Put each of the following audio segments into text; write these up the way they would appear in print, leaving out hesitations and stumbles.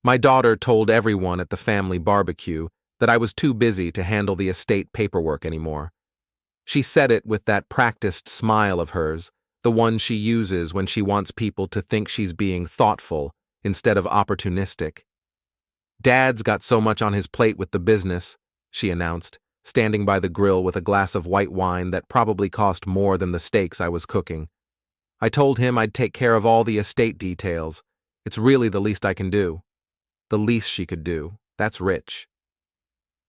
My daughter told everyone at the family barbecue that I was too busy to handle the estate paperwork anymore. She said it with that practiced smile of hers, the one she uses when she wants people to think she's being thoughtful instead of opportunistic. "Dad's got so much on his plate with the business," she announced, standing by the grill with a glass of white wine that probably cost more than the steaks I was cooking. "I told him I'd take care of all the estate details. It's really the least I can do." The least she could do. That's rich.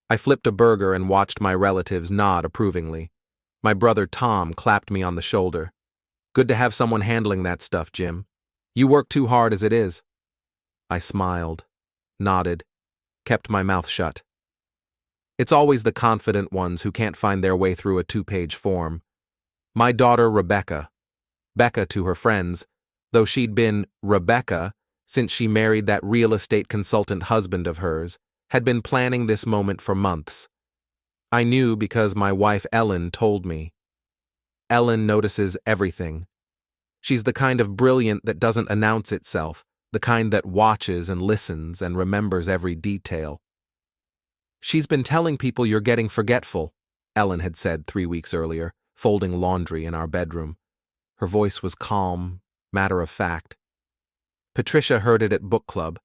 I flipped a burger and watched my relatives nod approvingly. My brother Tom clapped me on the shoulder. "Good to have someone handling that stuff, Jim. You work too hard as it is." I smiled, nodded, kept my mouth shut. It's always the confident ones who can't find their way through a 2-page form. My daughter Rebecca, Becca to her friends, though she'd been Rebecca since she married that real estate consultant husband of hers, had been planning this moment for months. I knew because my wife Ellen told me. Ellen notices everything. She's the kind of brilliant that doesn't announce itself, the kind that watches and listens and remembers every detail. "She's been telling people you're getting forgetful," Ellen had said 3 weeks earlier, folding laundry in our bedroom. Her voice was calm, matter of fact. Patricia heard it at book club.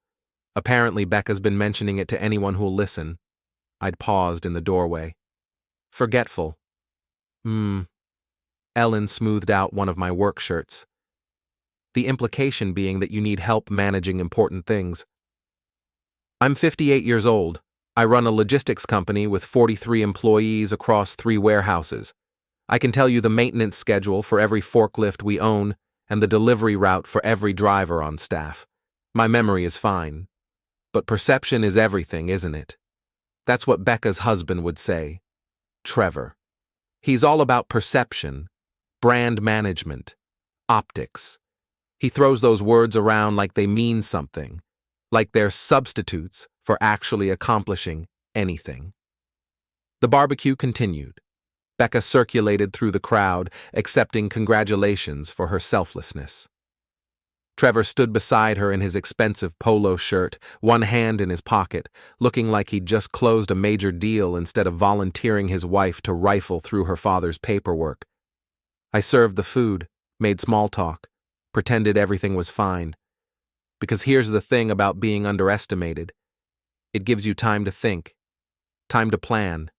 Apparently Becca's been mentioning it to anyone who'll listen. I'd paused in the doorway. "Forgetful." Ellen smoothed out one of my work shirts. The implication being that you need help managing important things. "I'm 58 years old. I run a logistics company with 43 employees across 3 warehouses. I can tell you the maintenance schedule for every forklift we own and the delivery route for every driver on staff. My memory is fine. But perception is everything, isn't it?" That's what Becca's husband would say. Trevor. He's all about perception, brand management, optics. He throws those words around like they mean something, like they're substitutes for actually accomplishing anything. The barbecue continued. Becca circulated through the crowd, accepting congratulations for her selflessness. Trevor stood beside her in his expensive polo shirt, one hand in his pocket, looking like he'd just closed a major deal instead of volunteering his wife to rifle through her father's paperwork. I served the food, made small talk, pretended everything was fine. Because here's the thing about being underestimated. It gives you time to think, time to plan,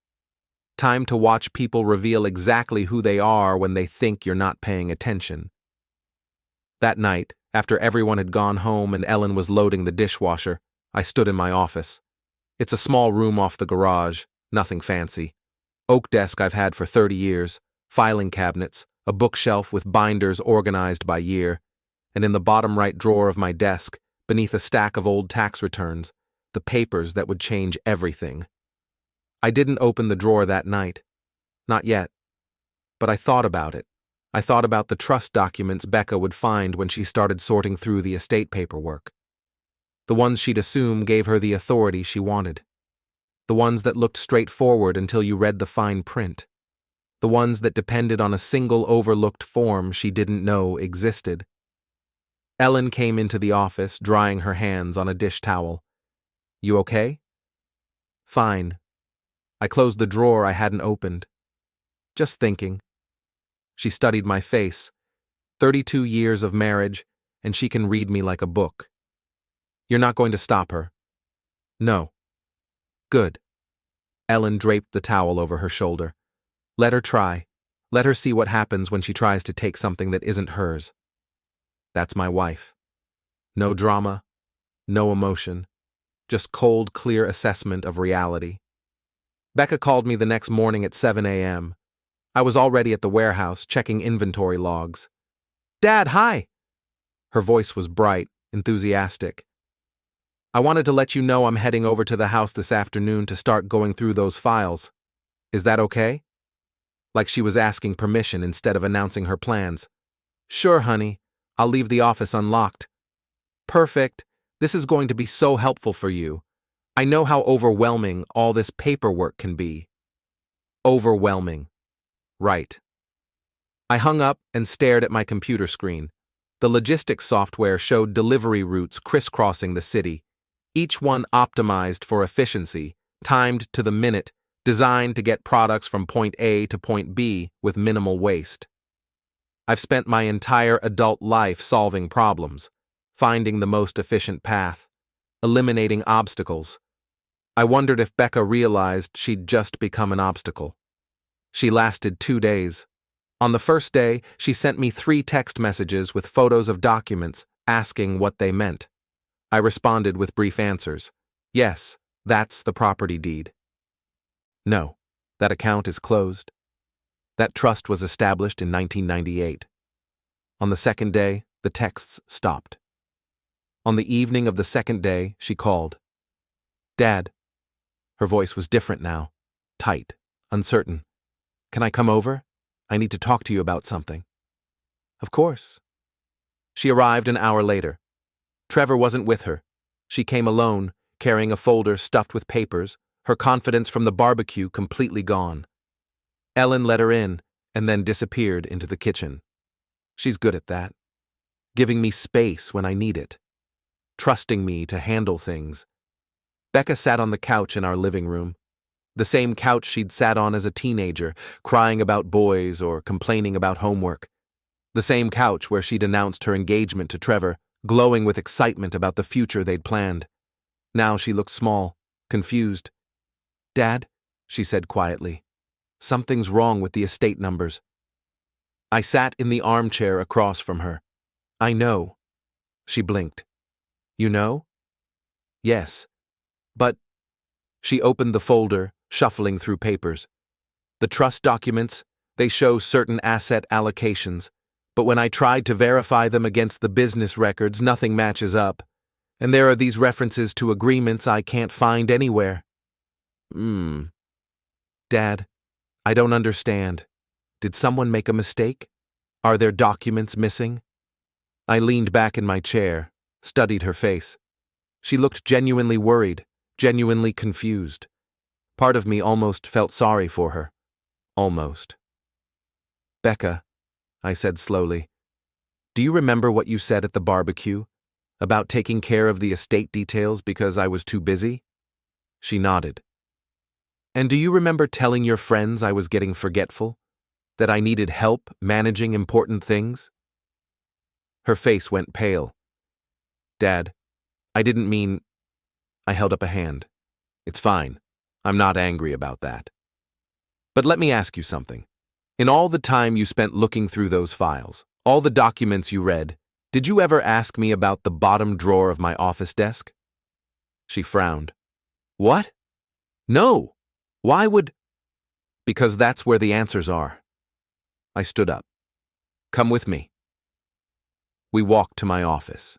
time to watch people reveal exactly who they are when they think you're not paying attention. That night, after everyone had gone home and Ellen was loading the dishwasher, I stood in my office. It's a small room off the garage, nothing fancy. Oak desk I've had for 30 years, filing cabinets, a bookshelf with binders organized by year, and in the bottom right drawer of my desk, beneath a stack of old tax returns, the papers that would change everything. I didn't open the drawer that night. Not yet. But I thought about it. I thought about the trust documents Becca would find when she started sorting through the estate paperwork. The ones she'd assume gave her the authority she wanted. The ones that looked straightforward until you read the fine print. The ones that depended on a single overlooked form she didn't know existed. Ellen came into the office, drying her hands on a dish towel. "You okay?" "Fine." I closed the drawer I hadn't opened. "Just thinking." She studied my face. 32 years of marriage, and she can read me like a book. "You're not going to stop her?" "No." "Good." Ellen draped the towel over her shoulder. "Let her try. Let her see what happens when she tries to take something that isn't hers." That's my wife. No drama, no emotion, just cold, clear assessment of reality. Becca called me the next morning at 7 a.m. I was already at the warehouse, checking inventory logs. "Dad, hi!" Her voice was bright, enthusiastic. "I wanted to let you know I'm heading over to the house this afternoon to start going through those files. Is that okay?" Like she was asking permission instead of announcing her plans. "Sure, honey. I'll leave the office unlocked." "Perfect. This is going to be so helpful for you. I know how overwhelming all this paperwork can be." Overwhelming. Right. I hung up and stared at my computer screen. The logistics software showed delivery routes crisscrossing the city. each one optimized for efficiency, timed to the minute, designed to get products from point A to point B with minimal waste. I've spent my entire adult life solving problems, finding the most efficient path, eliminating obstacles. I wondered if Becca realized she'd just become an obstacle. She lasted 2 days. On the first day, she sent me 3 text messages with photos of documents asking what they meant. I responded with brief answers. Yes, that's the property deed. No, that account is closed. That trust was established in 1998. On the second day, the texts stopped. On the evening of the second day, she called. Dad. Her voice was different now, tight, uncertain. Can I come over? I need to talk to you about something. Of course. She arrived an hour later. Trevor wasn't with her. She came alone, carrying a folder stuffed with papers, her confidence from the barbecue completely gone. Ellen let her in and then disappeared into the kitchen. She's good at that. Giving me space when I need it. Trusting me to handle things. Becca sat on the couch in our living room. The same couch she'd sat on as a teenager, crying about boys or complaining about homework. The same couch where she'd announced her engagement to Trevor, glowing with excitement about the future they'd planned. Now she looked small, confused. Dad, she said quietly, something's wrong with the estate numbers. I sat in the armchair across from her. I know. She blinked. You know? Yes. But... She opened the folder, shuffling through papers. The trust documents, they show certain asset allocations, but when I tried to verify them against the business records, nothing matches up. And there are these references to agreements I can't find anywhere. Dad, I don't understand. Did someone make a mistake? Are there documents missing? I leaned back in my chair, studied her face. She looked genuinely worried, genuinely confused. Part of me almost felt sorry for her. Almost. Becca, I said slowly, do you remember what you said at the barbecue? About taking care of the estate details because I was too busy? She nodded. And do you remember telling your friends I was getting forgetful? That I needed help managing important things? Her face went pale. Dad, I didn't mean... I held up a hand. It's fine. I'm not angry about that. But let me ask you something. In all the time you spent looking through those files, all the documents you read, did you ever ask me about the bottom drawer of my office desk? She frowned. What? No. Why would... Because that's where the answers are. I stood up. Come with me. We walked to my office.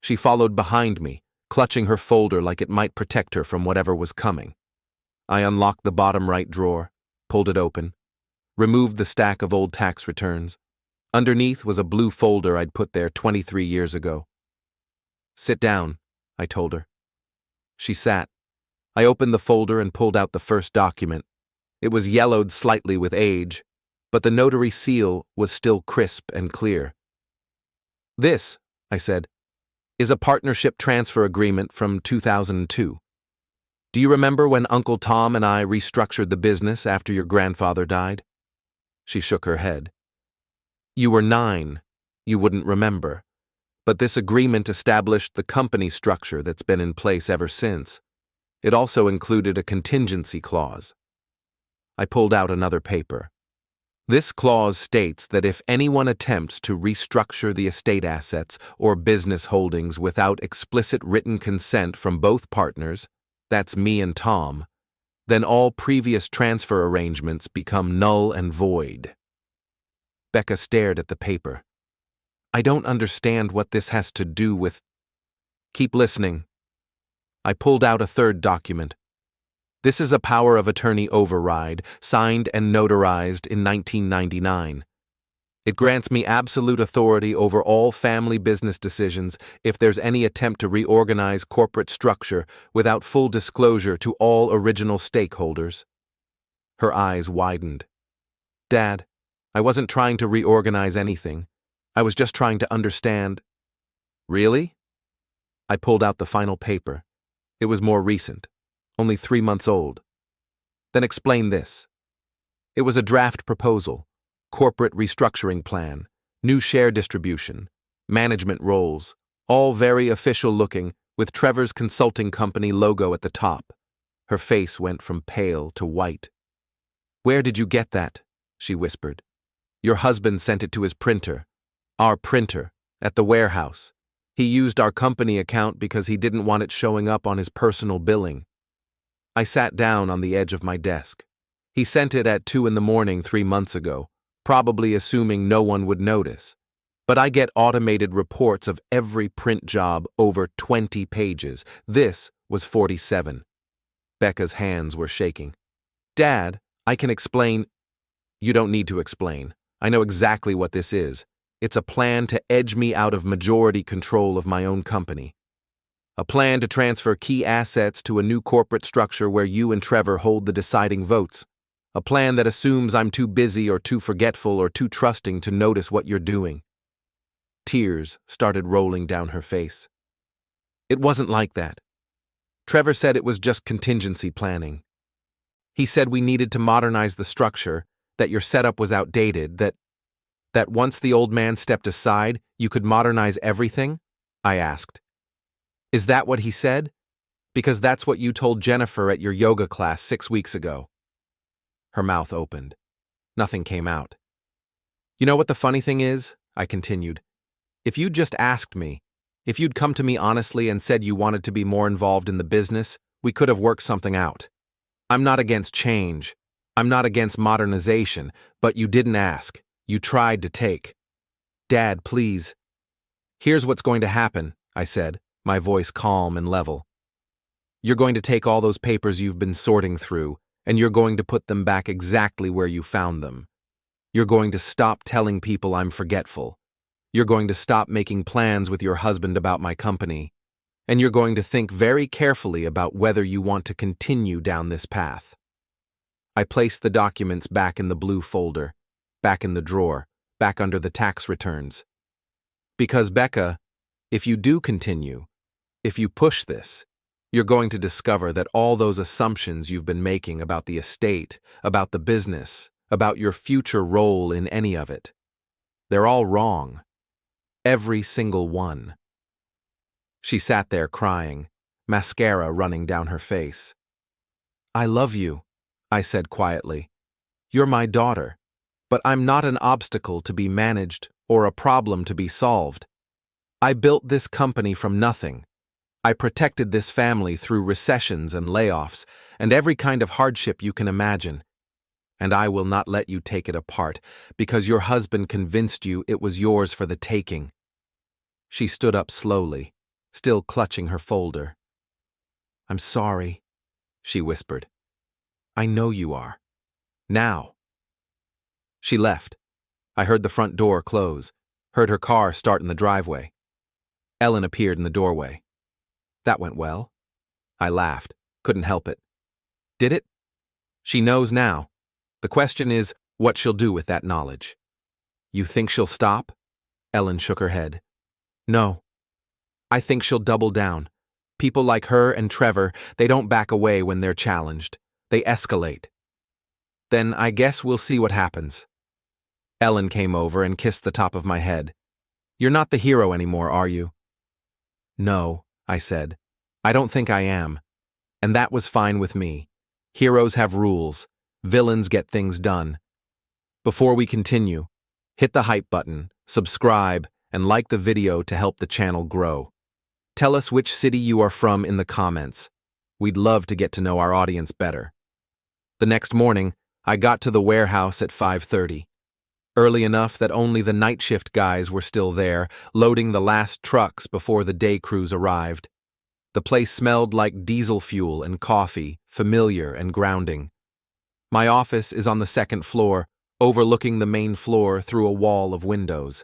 She followed behind me, clutching her folder like it might protect her from whatever was coming. I unlocked the bottom right drawer, pulled it open, removed the stack of old tax returns. Underneath was a blue folder I'd put there 23 years ago. Sit down, I told her. She sat. I opened the folder and pulled out the first document. It was yellowed slightly with age, but the notary seal was still crisp and clear. This, I said, is a partnership transfer agreement from 2002. Do you remember when Uncle Tom and I restructured the business after your grandfather died? She shook her head. You were 9. You wouldn't remember. But this agreement established the company structure that's been in place ever since. It also included a contingency clause. I pulled out another paper. This clause states that if anyone attempts to restructure the estate assets or business holdings without explicit written consent from both partners, that's me and Tom, then all previous transfer arrangements become null and void. Becca stared at the paper. I don't understand what this has to do with... Keep listening. I pulled out a third document. This is a power of attorney override, signed and notarized in 1999. It grants me absolute authority over all family business decisions if there's any attempt to reorganize corporate structure without full disclosure to all original stakeholders. Her eyes widened. Dad, I wasn't trying to reorganize anything. I was just trying to understand. Really? I pulled out the final paper. It was more recent, only 3 months old. Then explain this. It was a draft proposal, corporate restructuring plan, new share distribution, management roles, all very official looking, with Trevor's consulting company logo at the top. Her face went from pale to white. "Where did you get that?" she whispered. "Your husband sent it to his printer. Our printer, at the warehouse. He used our company account because he didn't want it showing up on his personal billing." I sat down on the edge of my desk. He sent it at 2 a.m. 3 months ago, probably assuming no one would notice. But I get automated reports of every print job over 20 pages. This was 47. Becca's hands were shaking. "Dad, I can explain." "You don't need to explain. I know exactly what this is. It's a plan to edge me out of majority control of my own company. A plan to transfer key assets to a new corporate structure where you and Trevor hold the deciding votes. A plan that assumes I'm too busy or too forgetful or too trusting to notice what you're doing." Tears started rolling down her face. "It wasn't like that. Trevor said it was just contingency planning. He said we needed to modernize the structure, that your setup was outdated, that once the old man stepped aside, you could modernize everything?" I asked. "Is that what he said? Because that's what you told Jennifer at your yoga class 6 weeks ago." Her mouth opened. Nothing came out. "You know what the funny thing is?" I continued. "If you'd just asked me, if you'd come to me honestly and said you wanted to be more involved in the business, we could have worked something out. I'm not against change. I'm not against modernization, but you didn't ask. You tried to take. Dad, please." "Here's what's going to happen," I said, my voice calm and level. "You're going to take all those papers you've been sorting through, and you're going to put them back exactly where you found them. You're going to stop telling people I'm forgetful. You're going to stop making plans with your husband about my company. And you're going to think very carefully about whether you want to continue down this path." I placed the documents back in the blue folder, back in the drawer, back under the tax returns. "Because, Becca, if you do continue, if you push this, you're going to discover that all those assumptions you've been making about the estate, about the business, about your future role in any of it, they're all wrong. Every single one." She sat there crying, mascara running down her face. "I love you," I said quietly. "You're my daughter, but I'm not an obstacle to be managed or a problem to be solved. I built this company from nothing. I protected this family through recessions and layoffs and every kind of hardship you can imagine. And I will not let you take it apart because your husband convinced you it was yours for the taking." She stood up slowly, still clutching her folder. "I'm sorry," she whispered. "I know you are. Now." She left. I heard the front door close, heard her car start in the driveway. Ellen appeared in the doorway. "That went well." I laughed, couldn't help it. "Did it?" "She knows now. The question is what she'll do with that knowledge." "You think she'll stop?" Ellen shook her head. "No. I think she'll double down. People like her and Trevor, they don't back away when they're challenged. They escalate." "Then I guess we'll see what happens." Ellen came over and kissed the top of my head. "You're not the hero anymore, are you?" "No," I said. "I don't think I am. And that was fine with me. Heroes have rules. Villains get things done." Before we continue, hit the hype button, subscribe, and like the video to help the channel grow. Tell us which city you are from in the comments. We'd love to get to know our audience better. The next morning, I got to the warehouse at 5:30. Early enough that only the night shift guys were still there, loading the last trucks before the day crews arrived. The place smelled like diesel fuel and coffee, familiar and grounding. My office is on the second floor, overlooking the main floor through a wall of windows.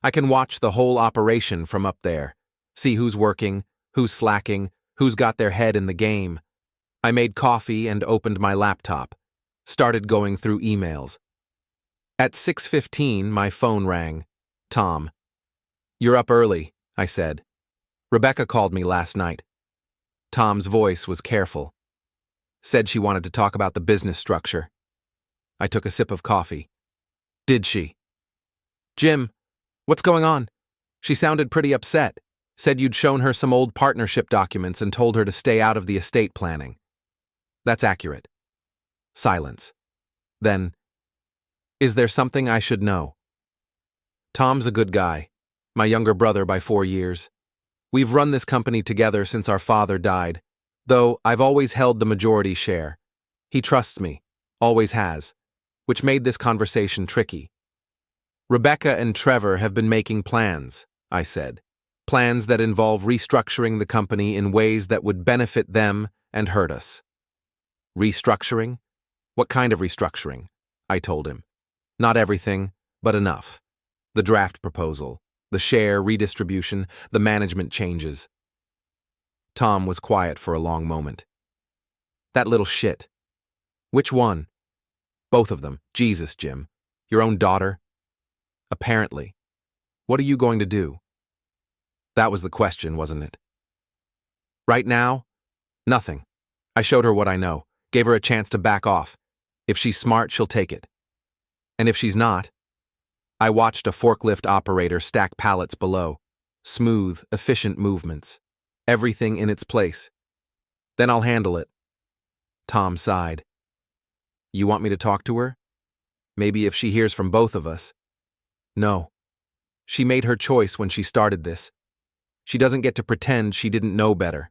I can watch the whole operation from up there, see who's working, who's slacking, who's got their head in the game. I made coffee and opened my laptop, started going through emails. At 6:15, my phone rang. Tom. "You're up early," I said. "Rebecca called me last night." Tom's voice was careful. Said she wanted to talk about the business structure. I took a sip of coffee. Did she? Jim, what's going on? She sounded pretty upset. Said you'd shown her some old partnership documents and told her to stay out of the estate planning. That's accurate. Silence. Then, is there something I should know? Tom's a good guy. My younger brother by 4 years. We've run this company together since our father died, though I've always held the majority share. He trusts me, always has, which made this conversation tricky. Rebecca and Trevor have been making plans, I said. Plans that involve restructuring the company in ways that would benefit them and hurt us. Restructuring? What kind of restructuring? I told him. Not everything, but enough. The draft proposal, the share redistribution, the management changes. Tom was quiet for a long moment. That little shit. Which one? Both of them. Jesus, Jim. Your own daughter? Apparently. What are you going to do? That was the question, wasn't it? Right now? Nothing. I showed her what I know, gave her a chance to back off. If she's smart, she'll take it. And if she's not? I watched a forklift operator stack pallets below. Smooth, efficient movements. Everything in its place. Then I'll handle it. Tom sighed. You want me to talk to her? Maybe if she hears from both of us. No. She made her choice when she started this. She doesn't get to pretend she didn't know better.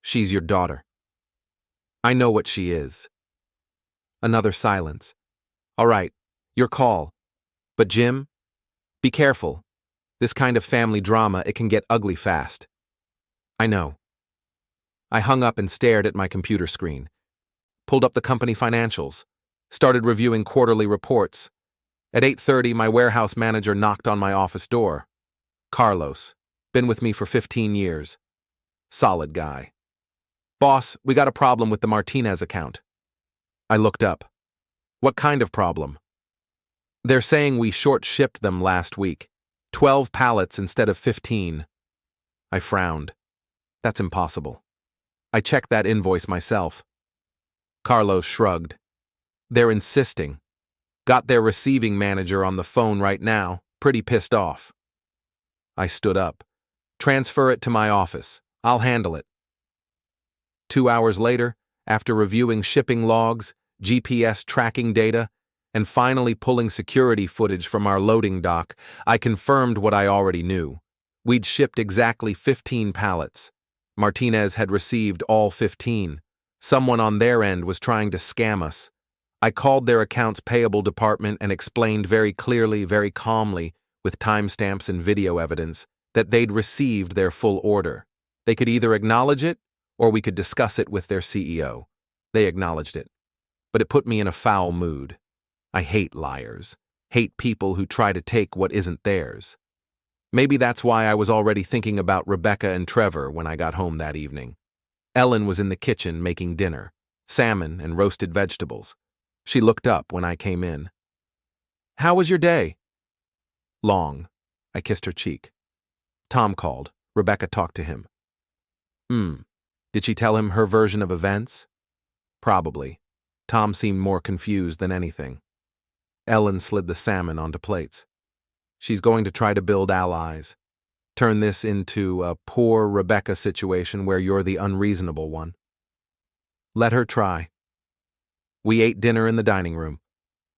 She's your daughter. I know what she is. Another silence. All right, your call. But Jim, be careful. This kind of family drama, it can get ugly fast. I know. I hung up and stared at my computer screen. Pulled up the company financials. Started reviewing quarterly reports. At 8:30, my warehouse manager knocked on my office door. Carlos. Been with me for 15 years. Solid guy. Boss, we got a problem with the Martinez account. I looked up. What kind of problem? They're saying we short-shipped them last week. 12 pallets instead of 15. I frowned. That's impossible. I checked that invoice myself. Carlos shrugged. They're insisting. Got their receiving manager on the phone right now, pretty pissed off. I stood up. Transfer it to my office. I'll handle it. 2 hours later, after reviewing shipping logs, GPS tracking data, and finally pulling security footage from our loading dock, I confirmed what I already knew. We'd shipped exactly 15 pallets. Martinez had received all 15. Someone on their end was trying to scam us. I called their accounts payable department and explained very clearly, very calmly, with timestamps and video evidence, that they'd received their full order. They could either acknowledge it, or we could discuss it with their CEO. They acknowledged it. But it put me in a foul mood. I hate liars. Hate people who try to take what isn't theirs. Maybe that's why I was already thinking about Rebecca and Trevor when I got home that evening. Ellen was in the kitchen making dinner, salmon and roasted vegetables. She looked up when I came in. How was your day? Long. I kissed her cheek. Tom called. Rebecca talked to him. Did she tell him her version of events? Probably. Tom seemed more confused than anything. Ellen slid the salmon onto plates. She's going to try to build allies. Turn this into a poor Rebecca situation where you're the unreasonable one. Let her try. We ate dinner in the dining room,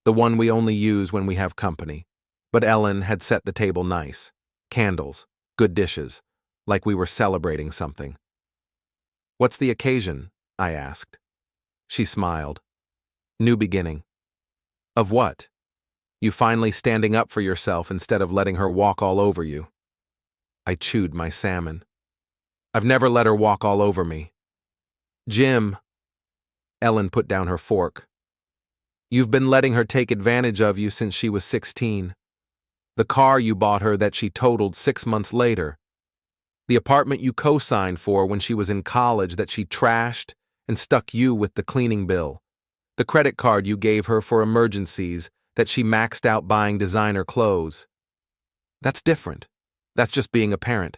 the one we only use when we have company. But Ellen had set the table nice. Candles, good dishes, like we were celebrating something. What's the occasion? I asked. She smiled. New beginning. Of what? You finally standing up for yourself instead of letting her walk all over you. I chewed my salmon. I've never let her walk all over me. Jim. Ellen put down her fork. You've been letting her take advantage of you since she was 16. The car you bought her that she totaled 6 months later. The apartment you co-signed for when she was in college that she trashed and stuck you with the cleaning bill. The credit card you gave her for emergencies that she maxed out buying designer clothes. That's different. That's just being a parent.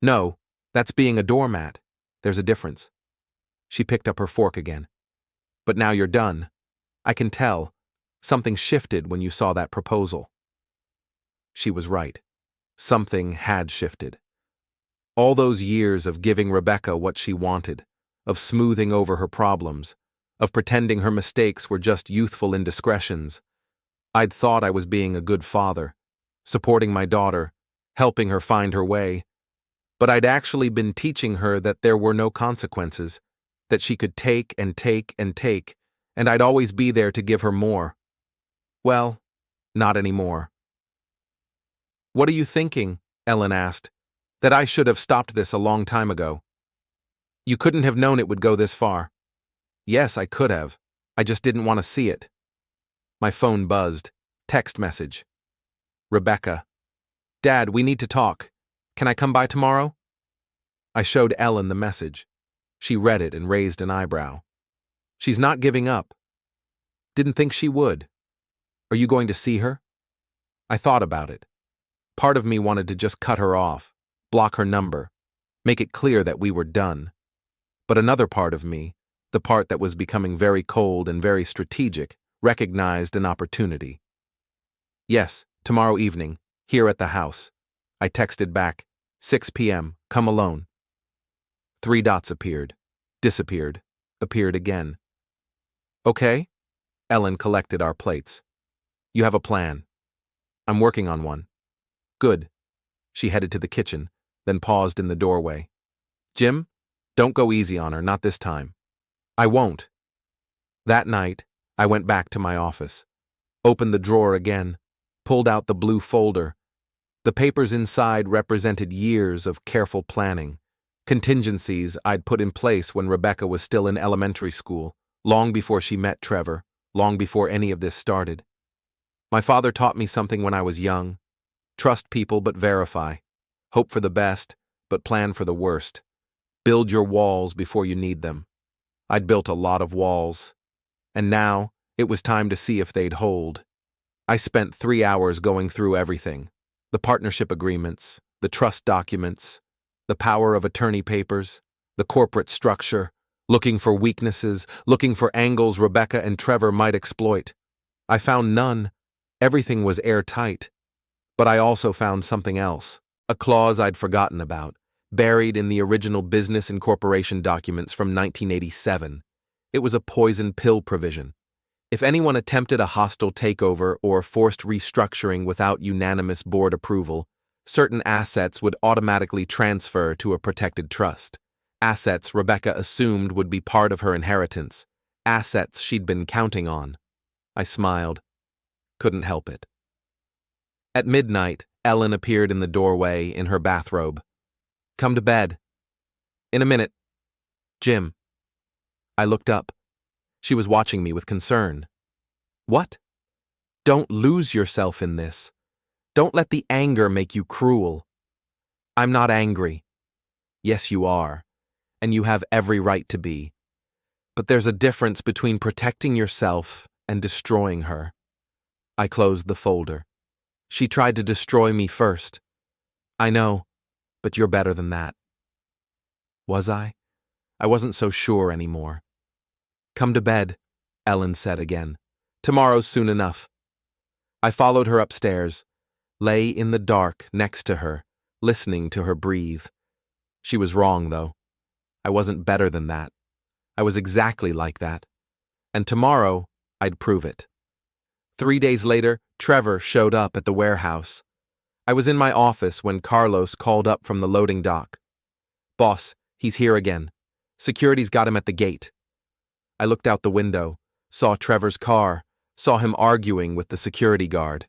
No, that's being a doormat. There's a difference. She picked up her fork again. But now you're done. I can tell. Something shifted when you saw that proposal. She was right. Something had shifted. All those years of giving Rebecca what she wanted, of smoothing over her problems, of pretending her mistakes were just youthful indiscretions. I'd thought I was being a good father, supporting my daughter, helping her find her way. But I'd actually been teaching her that there were no consequences, that she could take and take and take, and I'd always be there to give her more. Well, not anymore. What are you thinking? Ellen asked. That I should have stopped this a long time ago. You couldn't have known it would go this far. Yes, I could have. I just didn't want to see it. My phone buzzed. Text message. Rebecca. Dad, we need to talk. Can I come by tomorrow? I showed Ellen the message. She read it and raised an eyebrow. She's not giving up. Didn't think she would. Are you going to see her? I thought about it. Part of me wanted to just cut her off, block her number, make it clear that we were done. But another part of me, the part that was becoming very cold and very strategic, recognized an opportunity. Yes, tomorrow evening, here at the house. I texted back, 6 p.m., come alone. 3 dots appeared, disappeared, appeared again. Okay? Ellen collected our plates. You have a plan. I'm working on one. Good. She headed to the kitchen, then paused in the doorway. Jim, don't go easy on her, not this time. I won't. That night, I went back to my office, opened the drawer again, pulled out the blue folder. The papers inside represented years of careful planning, contingencies I'd put in place when Rebecca was still in elementary school, long before she met Trevor, long before any of this started. My father taught me something when I was young. Trust people but verify. Hope for the best, but plan for the worst. Build your walls before you need them. I'd built a lot of walls. And now, it was time to see if they'd hold. I spent 3 hours going through everything. The partnership agreements, the trust documents, the power of attorney papers, the corporate structure, looking for weaknesses, looking for angles Rebecca and Trevor might exploit. I found none. Everything was airtight. But I also found something else, a clause I'd forgotten about, buried in the original business incorporation documents from 1987. It was a poison pill provision. If anyone attempted a hostile takeover or forced restructuring without unanimous board approval, certain assets would automatically transfer to a protected trust. Assets Rebecca assumed would be part of her inheritance. Assets she'd been counting on. I smiled. Couldn't help it. At midnight, Ellen appeared in the doorway in her bathrobe. Come to bed. In a minute. Jim. I looked up. She was watching me with concern. What? Don't lose yourself in this. Don't let the anger make you cruel. I'm not angry. Yes, you are. And you have every right to be. But there's a difference between protecting yourself and destroying her. I closed the folder. She tried to destroy me first. I know, but you're better than that. Was I? I wasn't so sure anymore. Come to bed, Ellen said again. Tomorrow's soon enough. I followed her upstairs, lay in the dark next to her, listening to her breathe. She was wrong, though. I wasn't better than that. I was exactly like that. And tomorrow, I'd prove it. 3 days later, Trevor showed up at the warehouse. I was in my office when Carlos called up from the loading dock. Boss, he's here again. Security's got him at the gate. I looked out the window, saw Trevor's car, saw him arguing with the security guard.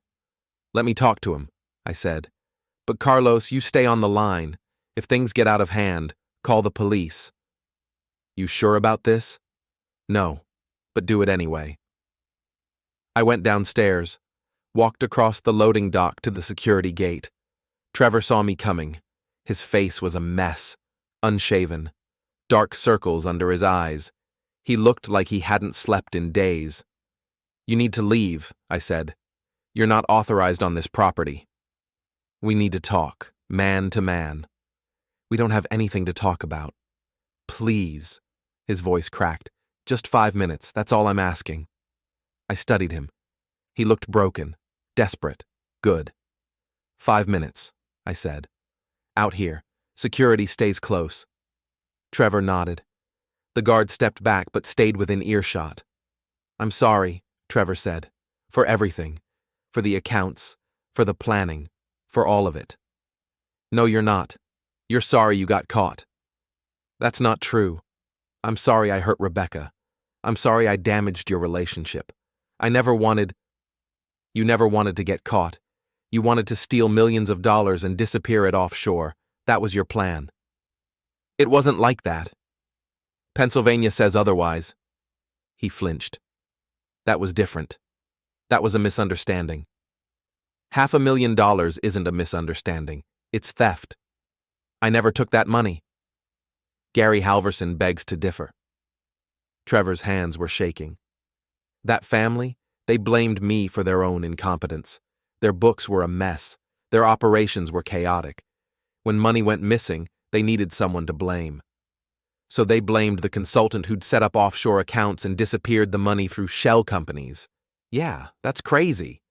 Let me talk to him, I said. But Carlos, you stay on the line. If things get out of hand, call the police. You sure about this? No, but do it anyway. I went downstairs, walked across the loading dock to the security gate. Trevor saw me coming. His face was a mess, unshaven, dark circles under his eyes. He looked like he hadn't slept in days. You need to leave, I said. You're not authorized on this property. We need to talk, man to man. We don't have anything to talk about. Please. His voice cracked. Just 5 minutes, that's all I'm asking. I studied him. He looked broken, desperate, good. 5 minutes, I said. Out here. Security stays close. Trevor nodded. The guard stepped back but stayed within earshot. I'm sorry, Trevor said. For everything. For the accounts. For the planning. For all of it. No, you're not. You're sorry you got caught. That's not true. I'm sorry I hurt Rebecca. I'm sorry I damaged your relationship. You never wanted to get caught. You wanted to steal millions of dollars and disappear it offshore. That was your plan. It wasn't like that. Pennsylvania says otherwise. He flinched. That was different. That was a misunderstanding. $500,000 isn't a misunderstanding. It's theft. I never took that money. Gary Halverson begs to differ. Trevor's hands were shaking. That family, they blamed me for their own incompetence. Their books were a mess. Their operations were chaotic. When money went missing, they needed someone to blame. So they blamed the consultant who'd set up offshore accounts and disappeared the money through shell companies. Yeah, that's crazy.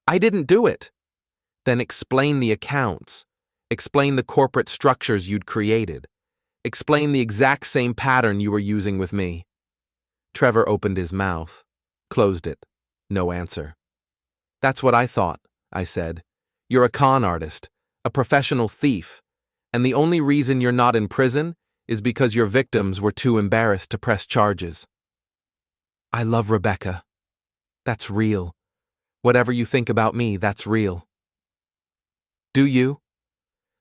I didn't do it. Then explain the accounts. Explain the corporate structures you'd created. Explain the exact same pattern you were using with me. Trevor opened his mouth, closed it. No answer. That's what I thought, I said. You're a con artist, a professional thief, and the only reason you're not in prison is because your victims were too embarrassed to press charges. I love Rebecca. That's real. Whatever you think about me, that's real. Do you?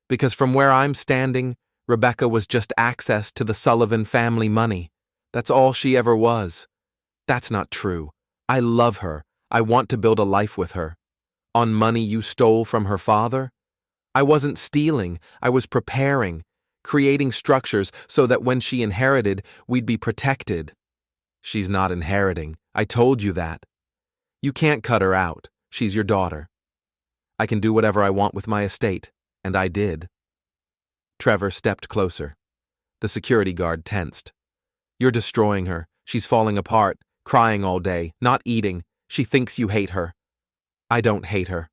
Because from where I'm standing, Rebecca was just access to the Sullivan family money. That's all she ever was. That's not true. I love her. I want to build a life with her. On money you stole from her father? I wasn't stealing. I was preparing, creating structures so that when she inherited, we'd be protected. She's not inheriting. I told you that. You can't cut her out. She's your daughter. I can do whatever I want with my estate, and I did. Trevor stepped closer. The security guard tensed. You're destroying her. She's falling apart, crying all day, not eating. She thinks you hate her. I don't hate her.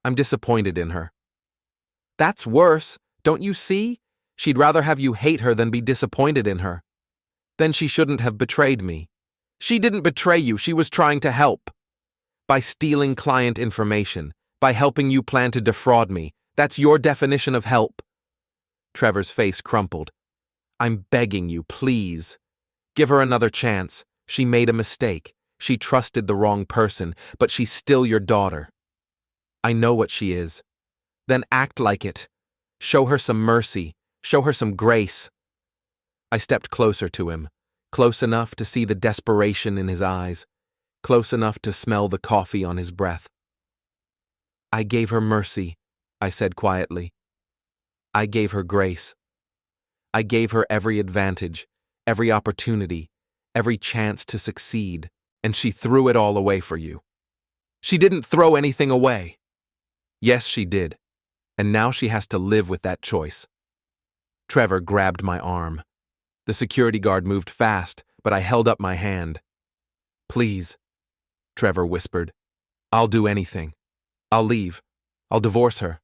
I'm disappointed in her. That's worse. Don't you see? She'd rather have you hate her than be disappointed in her. Then she shouldn't have betrayed me. She didn't betray you. She was trying to help. By stealing client information, by helping you plan to defraud me. That's your definition of help. Trevor's face crumpled. I'm begging you, please. Give her another chance. She made a mistake. She trusted the wrong person, but she's still your daughter. I know what she is. Then act like it. Show her some mercy. Show her some grace. I stepped closer to him, close enough to see the desperation in his eyes, close enough to smell the coffee on his breath. I gave her mercy, I said quietly. I gave her grace. I gave her every advantage, every opportunity, every chance to succeed, and she threw it all away for you. She didn't throw anything away. Yes, she did, and now she has to live with that choice. Trevor grabbed my arm. The security guard moved fast, but I held up my hand. Please, Trevor whispered. I'll do anything. I'll leave. I'll divorce her.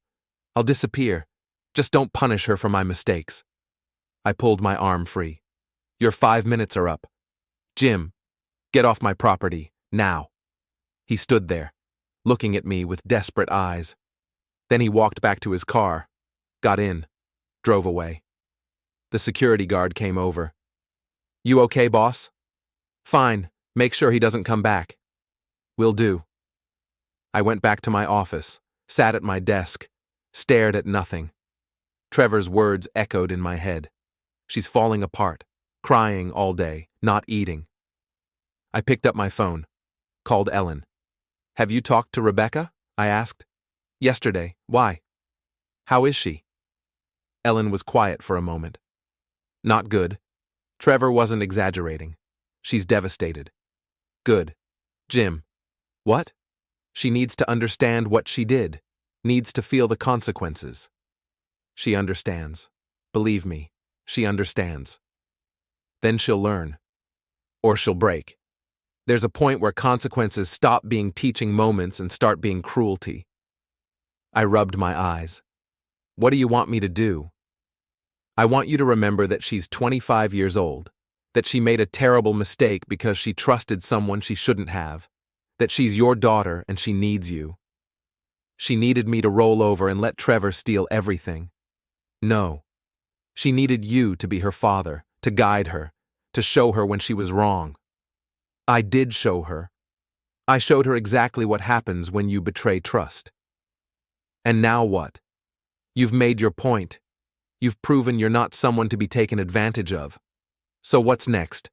I'll disappear. Just don't punish her for my mistakes. I pulled my arm free. Your 5 minutes are up. Jim, get off my property, now. He stood there, looking at me with desperate eyes. Then he walked back to his car, got in, drove away. The security guard came over. You okay, boss? Fine, make sure he doesn't come back. Will do. I went back to my office, sat at my desk, stared at nothing. Trevor's words echoed in my head. She's falling apart, crying all day, not eating. I picked up my phone, called Ellen. Have you talked to Rebecca? I asked. Yesterday. Why? How is she? Ellen was quiet for a moment. Not good. Trevor wasn't exaggerating. She's devastated. Good. Jim. What? She needs to understand what she did, needs to feel the consequences. She understands. Believe me, she understands. Then she'll learn. Or she'll break. There's a point where consequences stop being teaching moments and start being cruelty. I rubbed my eyes. What do you want me to do? I want you to remember that she's 25 years old, that she made a terrible mistake because she trusted someone she shouldn't have, that she's your daughter and she needs you. She needed me to roll over and let Trevor steal everything. No. She needed you to be her father, to guide her, to show her when she was wrong. I did show her. I showed her exactly what happens when you betray trust. And now what? You've made your point. You've proven you're not someone to be taken advantage of. So what's next?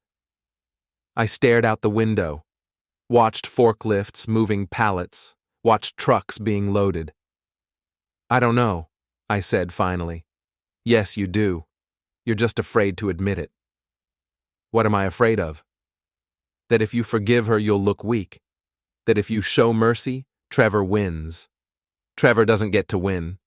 I stared out the window, watched forklifts moving pallets, watched trucks being loaded. I don't know, I said finally. Yes, you do. You're just afraid to admit it. What am I afraid of? That if you forgive her, you'll look weak. That if you show mercy, Trevor wins. Trevor doesn't get to win.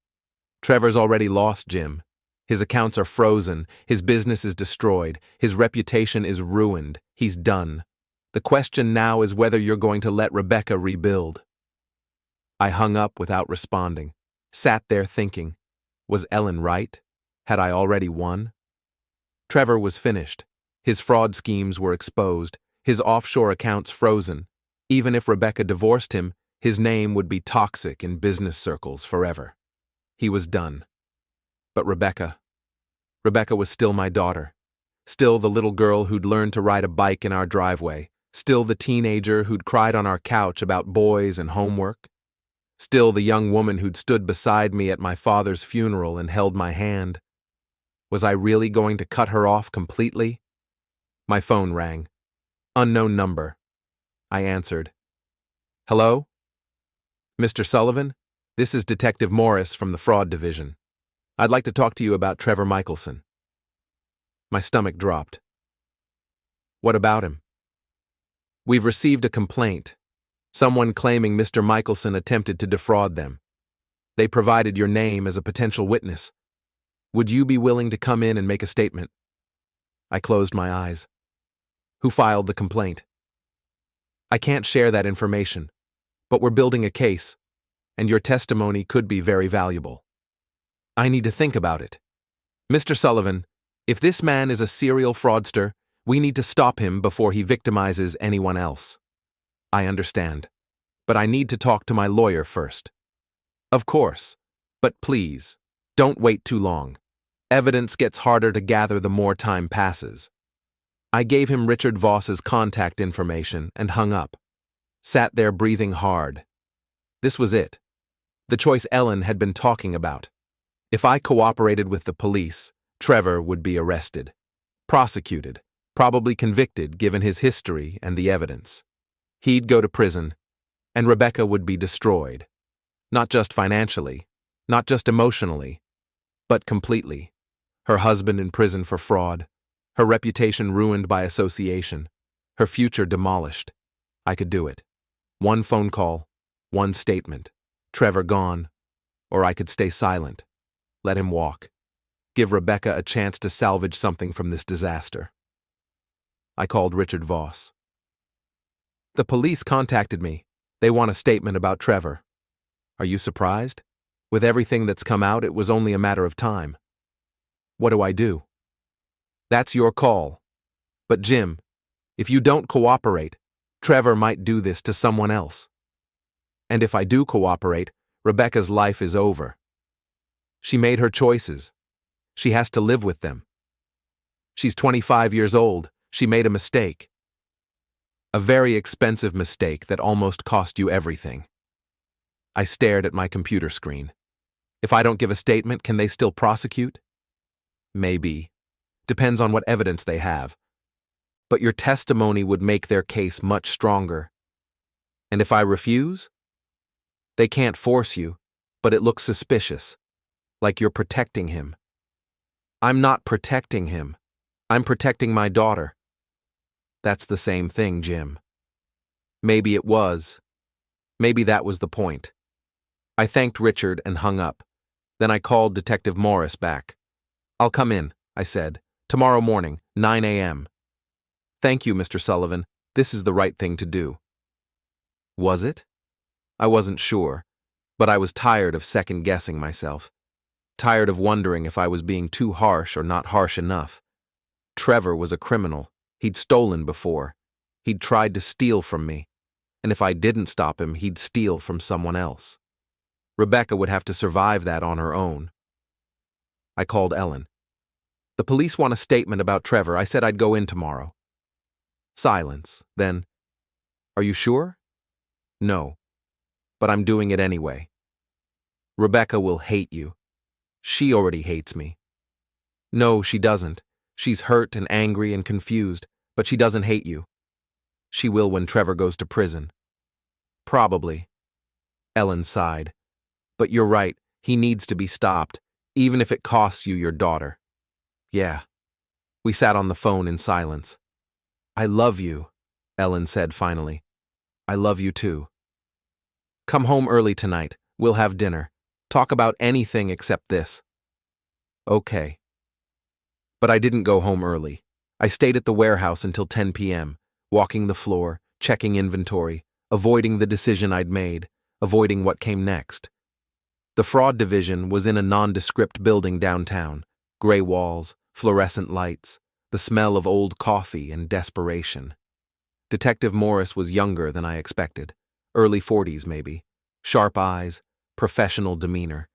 Trevor's already lost, Jim. His accounts are frozen, his business is destroyed, his reputation is ruined, he's done. The question now is whether you're going to let Rebecca rebuild. I hung up without responding, sat there thinking, was Ellen right? Had I already won? Trevor was finished. His fraud schemes were exposed, his offshore accounts frozen. Even if Rebecca divorced him, his name would be toxic in business circles forever. He was done. But Rebecca was still my daughter, still the little girl who'd learned to ride a bike in our driveway, still the teenager who'd cried on our couch about boys and homework, still the young woman who'd stood beside me at my father's funeral and held my hand. Was I really going to cut her off completely? My phone rang. Unknown number. I answered. Hello? Mr. Sullivan, this is Detective Morris from the Fraud Division. I'd like to talk to you about Trevor Michelson. My stomach dropped. What about him? We've received a complaint. Someone claiming Mr. Michelson attempted to defraud them. They provided your name as a potential witness. Would you be willing to come in and make a statement? I closed my eyes. Who filed the complaint? I can't share that information, but we're building a case, and your testimony could be very valuable. I need to think about it. Mr. Sullivan, if this man is a serial fraudster, we need to stop him before he victimizes anyone else. I understand, but I need to talk to my lawyer first. Of course, but please, don't wait too long. Evidence gets harder to gather the more time passes. I gave him Richard Voss's contact information and hung up. Sat there breathing hard. This was it. The choice Ellen had been talking about. If I cooperated with the police, Trevor would be arrested, prosecuted, probably convicted given his history and the evidence. He'd go to prison, and Rebecca would be destroyed. Not just financially, not just emotionally, but completely. Her husband in prison for fraud, her reputation ruined by association, her future demolished. I could do it. One phone call, one statement, Trevor gone, or I could stay silent. Let him walk. Give Rebecca a chance to salvage something from this disaster. I called Richard Voss. The police contacted me. They want a statement about Trevor. Are you surprised? With everything that's come out, it was only a matter of time. What do I do? That's your call. But Jim, if you don't cooperate, Trevor might do this to someone else. And if I do cooperate, Rebecca's life is over. She made her choices. She has to live with them. She's 25 years old. She made a mistake. A very expensive mistake that almost cost you everything. I stared at my computer screen. If I don't give a statement, can they still prosecute? Maybe. Depends on what evidence they have. But your testimony would make their case much stronger. And if I refuse? They can't force you, but it looks suspicious. Like you're protecting him. I'm not protecting him. I'm protecting my daughter. That's the same thing, Jim. Maybe it was. Maybe that was the point. I thanked Richard and hung up. Then I called Detective Morris back. I'll come in, I said. Tomorrow morning, 9 a.m. Thank you, Mr. Sullivan. This is the right thing to do. Was it? I wasn't sure, but I was tired of second-guessing myself. Tired of wondering if I was being too harsh or not harsh enough. Trevor was a criminal. He'd stolen before. He'd tried to steal from me. And if I didn't stop him, he'd steal from someone else. Rebecca would have to survive that on her own. I called Ellen. The police want a statement about Trevor. I said I'd go in tomorrow. Silence. Then, are you sure? No. But I'm doing it anyway. Rebecca will hate you. She already hates me. No, she doesn't. She's hurt and angry and confused, but she doesn't hate you. She will when Trevor goes to prison. Probably. Ellen sighed. But you're right, he needs to be stopped, even if it costs you your daughter. Yeah. We sat on the phone in silence. I love you, Ellen said finally. I love you too. Come home early tonight. We'll have dinner. Talk about anything except this. Okay. But I didn't go home early. I stayed at the warehouse until 10 p.m., walking the floor, checking inventory, avoiding the decision I'd made, avoiding what came next. The fraud division was in a nondescript building downtown, gray walls, fluorescent lights, the smell of old coffee and desperation. Detective Morris was younger than I expected, early 40s maybe, sharp eyes, professional demeanor.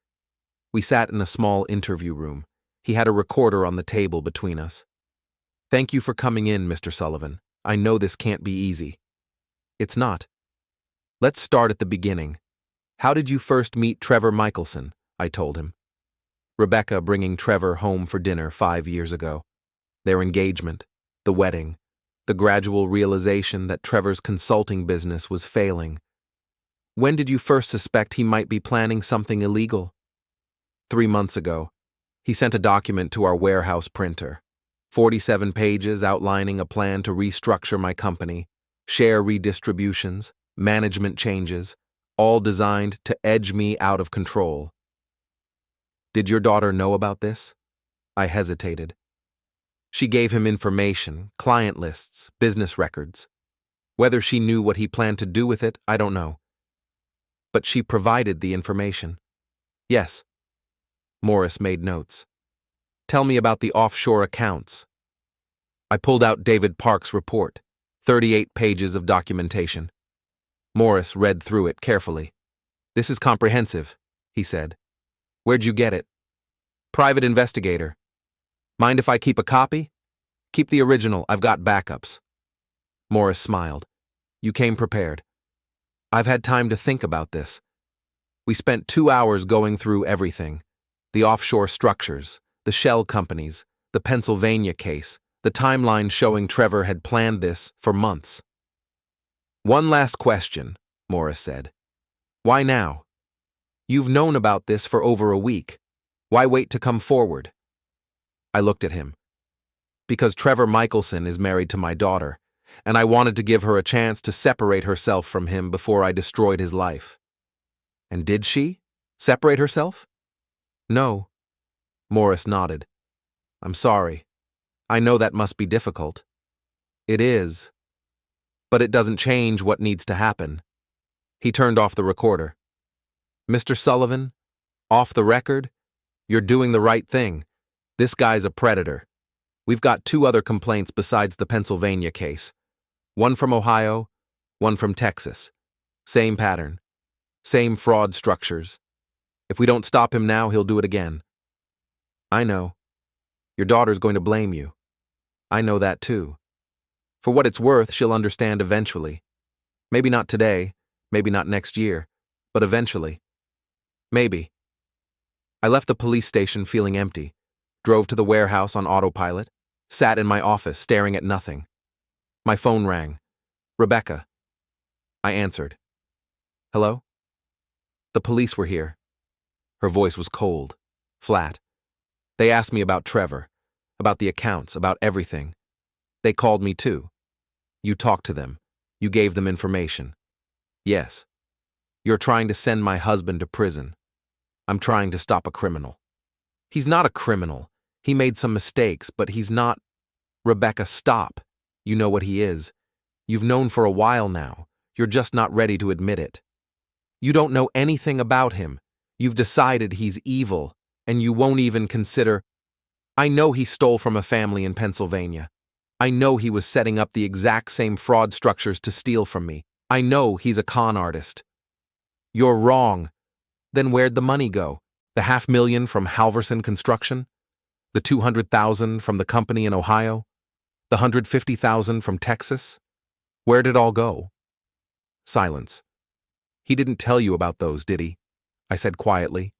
We sat in a small interview room. He had a recorder on the table between us. Thank you for coming in, Mr. Sullivan. I know this can't be easy. It's not. Let's start at the beginning. How did you first meet Trevor Michelson? I told him. Rebecca bringing Trevor home for dinner 5 years ago. Their engagement, the wedding, the gradual realization that Trevor's consulting business was failing. When did you first suspect he might be planning something illegal? 3 months ago. He sent a document to our warehouse printer. 47 pages outlining a plan to restructure my company, share redistributions, management changes, all designed to edge me out of control. Did your daughter know about this? I hesitated. She gave him information, client lists, business records. Whether she knew what he planned to do with it, I don't know. But she provided the information. Yes. Morris made notes. Tell me about the offshore accounts. I pulled out David Park's report, 38 pages of documentation. Morris read through it carefully. This is comprehensive, he said. Where'd you get it? Private investigator. Mind if I keep a copy? Keep the original, I've got backups. Morris smiled. You came prepared. I've had time to think about this. We spent 2 hours going through everything. The offshore structures, the shell companies, the Pennsylvania case, the timeline showing Trevor had planned this for months. One last question, Morris said. Why now? You've known about this for over a week. Why wait to come forward? I looked at him. Because Trevor Michelson is married to my daughter, and I wanted to give her a chance to separate herself from him before I destroyed his life. And did she? Separate herself? No. Morris nodded. I'm sorry. I know that must be difficult. It is. But it doesn't change what needs to happen. He turned off the recorder. Mr. Sullivan, off the record, you're doing the right thing. This guy's a predator. We've got 2 other complaints besides the Pennsylvania case. One from Ohio, one from Texas. Same pattern. Same fraud structures. If we don't stop him now, he'll do it again. I know. Your daughter's going to blame you. I know that too. For what it's worth, she'll understand eventually. Maybe not today, maybe not next year, but eventually. Maybe. I left the police station feeling empty, drove to the warehouse on autopilot, sat in my office staring at nothing. My phone rang. Rebecca. I answered. Hello? The police were here. Her voice was cold, flat. They asked me about Trevor, about the accounts, about everything. They called me too. You talked to them. You gave them information. Yes. You're trying to send my husband to prison. I'm trying to stop a criminal. He's not a criminal. He made some mistakes, but he's not. Rebecca, stop. You know what he is. You've known for a while now. You're just not ready to admit it. You don't know anything about him. You've decided he's evil, and you won't even consider. I know he stole from a family in Pennsylvania. I know he was setting up the exact same fraud structures to steal from me. I know he's a con artist. You're wrong. Then where'd the money go? The $500,000 from Halverson Construction? The $200,000 from the company in Ohio? The $150,000 from Texas? Where'd it all go? Silence. He didn't tell you about those, did he? I said quietly.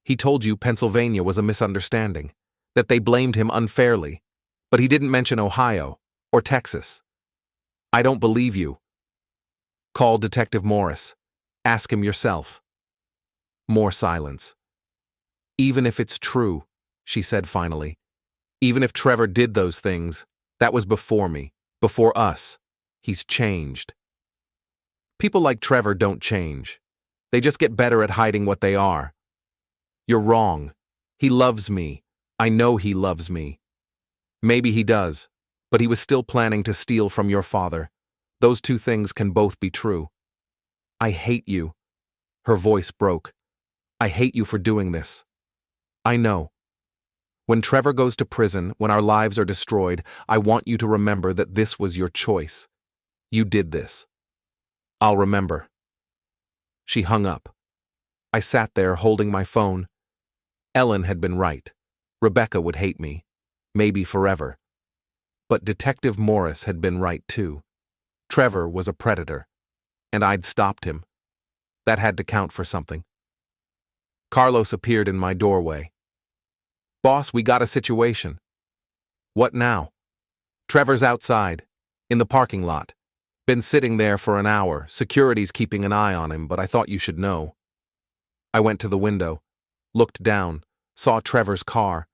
He told you Pennsylvania was a misunderstanding, that they blamed him unfairly, but he didn't mention Ohio or Texas. I don't believe you. Call Detective Morris. Ask him yourself. More silence. Even if it's true, she said finally, even if Trevor did those things, that was before me, before us. He's changed. People like Trevor don't change. They just get better at hiding what they are. You're wrong. He loves me. I know he loves me. Maybe he does, but he was still planning to steal from your father. Those two things can both be true. I hate you. Her voice broke. I hate you for doing this. I know. When Trevor goes to prison, when our lives are destroyed, I want you to remember that this was your choice. You did this. I'll remember. She hung up. I sat there holding my phone. Ellen had been right. Rebecca would hate me. Maybe forever. But Detective Morris had been right too. Trevor was a predator. And I'd stopped him. That had to count for something. Carlos appeared in my doorway. Boss, we got a situation. What now? Trevor's outside, in the parking lot. Been sitting there for an hour. Security's keeping an eye on him, but I thought you should know. I went to the window, looked down, saw Trevor's car,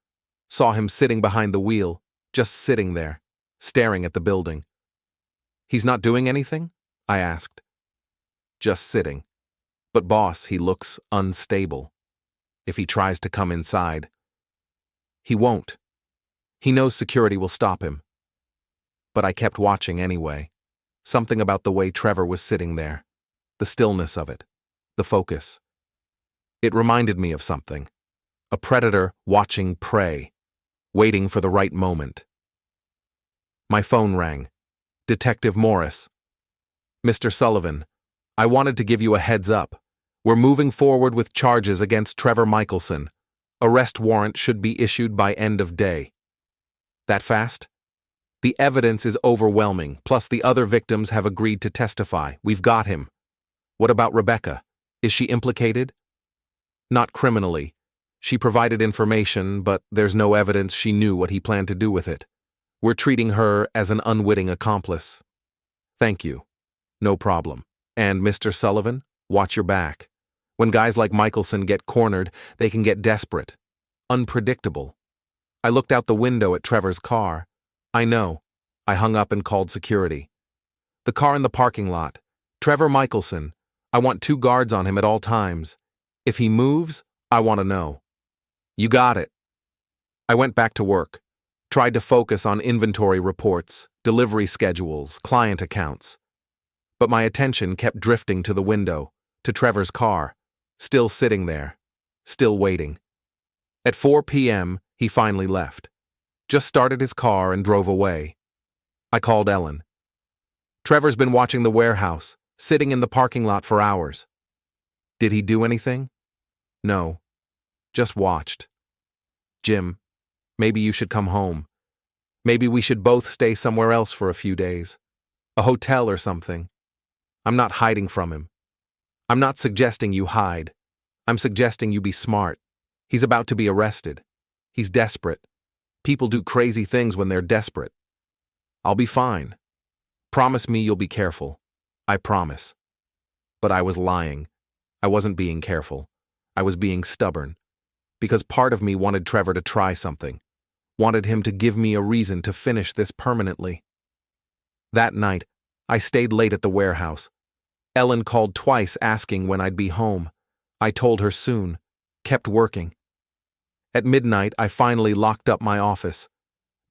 saw him sitting behind the wheel, just sitting there, staring at the building. He's not doing anything? I asked. Just sitting. But boss, he looks unstable. If he tries to come inside. He won't. He knows security will stop him. But I kept watching anyway. Something about the way Trevor was sitting there. The stillness of it. The focus. It reminded me of something. A predator watching prey. Waiting for the right moment. My phone rang. Detective Morris. Mr. Sullivan, I wanted to give you a heads up. We're moving forward with charges against Trevor Michelson. Arrest warrant should be issued by end of day. That fast? The evidence is overwhelming, plus the other victims have agreed to testify. We've got him. What about Rebecca? Is she implicated? Not criminally. She provided information, but there's no evidence she knew what he planned to do with it. We're treating her as an unwitting accomplice. Thank you. No problem. And Mr. Sullivan, watch your back. When guys like Michelson get cornered, they can get desperate. Unpredictable. I looked out the window at Trevor's car. I know. I hung up and called security. The car in the parking lot. Trevor Michelson. I want 2 guards on him at all times. If he moves, I want to know. You got it. I went back to work. Tried to focus on inventory reports, delivery schedules, client accounts. But my attention kept drifting to the window, to Trevor's car, still sitting there, still waiting. At 4 p.m., he finally left. Just started his car and drove away. I called Ellen. Trevor's been watching the warehouse, sitting in the parking lot for hours. Did he do anything? No. Just watched. Jim, maybe you should come home. Maybe we should both stay somewhere else for a few days. A hotel or something. I'm not hiding from him. I'm not suggesting you hide. I'm suggesting you be smart. He's about to be arrested. He's desperate. People do crazy things when they're desperate. I'll be fine. Promise me you'll be careful. I promise. But I was lying. I wasn't being careful. I was being stubborn. Because part of me wanted Trevor to try something. Wanted him to give me a reason to finish this permanently. That night, I stayed late at the warehouse. Ellen called twice asking when I'd be home. I told her soon. Kept working. At midnight, I finally locked up my office,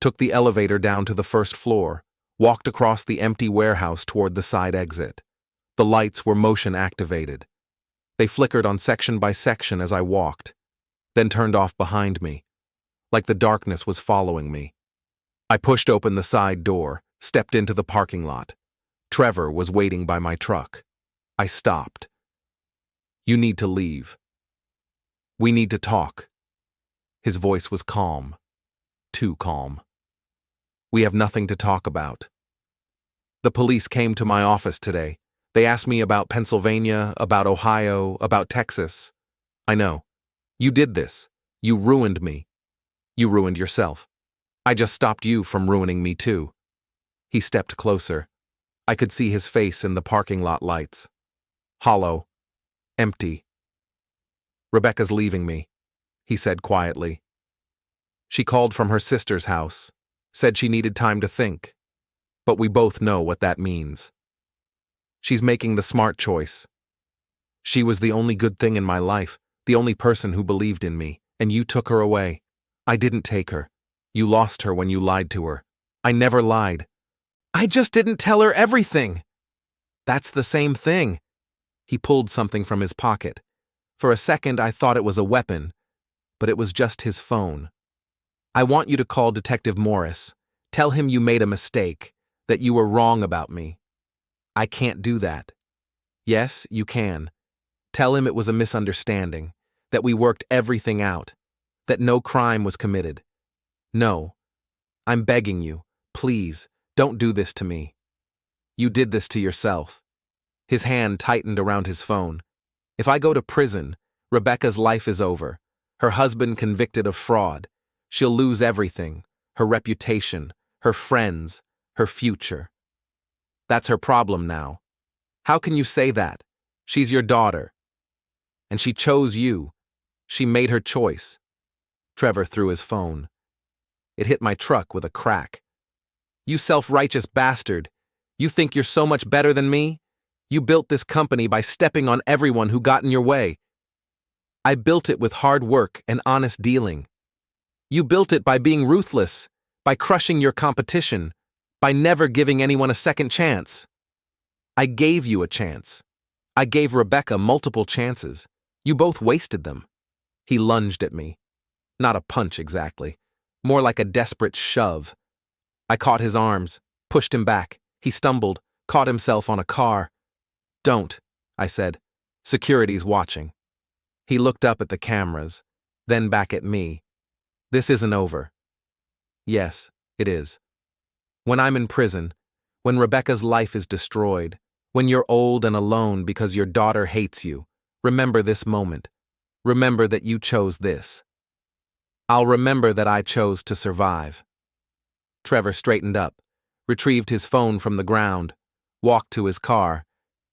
took the elevator down to the first floor, walked across the empty warehouse toward the side exit. The lights were motion activated. They flickered on section by section as I walked, then turned off behind me, like the darkness was following me. I pushed open the side door, stepped into the parking lot. Trevor was waiting by my truck. I stopped. "You need to leave. We need to talk." His voice was calm. Too calm. "We have nothing to talk about. The police came to my office today. They asked me about Pennsylvania, about Ohio, about Texas. I know. You did this. You ruined me. You ruined yourself. I just stopped you from ruining me too." He stepped closer. I could see his face in the parking lot lights. Hollow. Empty. "Rebecca's leaving me," he said quietly. "She called from her sister's house, said she needed time to think. But we both know what that means. She's making the smart choice. She was the only good thing in my life, the only person who believed in me, and you took her away. I didn't take her. You lost her when you lied to her. I never lied. I just didn't tell her everything." "That's the same thing." He pulled something from his pocket. For a second, I thought it was a weapon, but it was just his phone. "I want you to call Detective Morris. Tell him you made a mistake, that you were wrong about me." "I can't do that." "Yes, you can. Tell him it was a misunderstanding, that we worked everything out, that no crime was committed. No. I'm begging you, please, don't do this to me. You did this to yourself." His hand tightened around his phone. "If I go to prison, Rebecca's life is over. Her husband convicted of fraud. She'll lose everything, her reputation, her friends, her future. That's her problem now. How can you say that? She's your daughter. And she chose you. She made her choice." Trevor threw his phone. It hit my truck with a crack. "You self-righteous bastard. You think you're so much better than me? You built this company by stepping on everyone who got in your way. I built it with hard work and honest dealing. You built it by being ruthless, by crushing your competition, by never giving anyone a second chance. I gave you a chance. I gave Rebecca multiple chances. You both wasted them." He lunged at me. Not a punch exactly, more like a desperate shove. I caught his arms, pushed him back. He stumbled, caught himself on a car. "Don't," I said. "Security's watching." He looked up at the cameras, then back at me. "This isn't over." "Yes, it is. When I'm in prison, when Rebecca's life is destroyed, when you're old and alone because your daughter hates you, remember this moment. Remember that you chose this. I'll remember that I chose to survive." Trevor straightened up, retrieved his phone from the ground, walked to his car.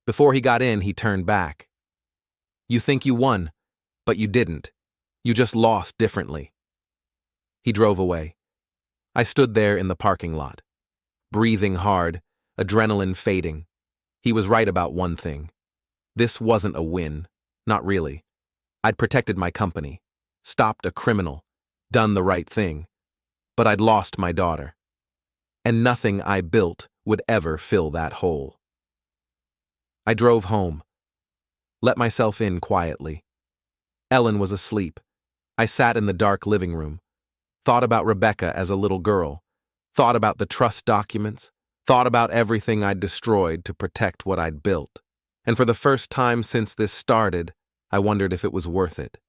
Before he got in, he turned back. "You think you won, but you didn't. You just lost differently." He drove away. I stood there in the parking lot, breathing hard, adrenaline fading. He was right about one thing. This wasn't a win. Not really. I'd protected my company, stopped a criminal, done the right thing. But I'd lost my daughter. And nothing I built would ever fill that hole. I drove home, let myself in quietly. Ellen was asleep. I sat in the dark living room, thought about Rebecca as a little girl, thought about the trust documents, thought about everything I'd destroyed to protect what I'd built. And for the first time since this started, I wondered if it was worth it.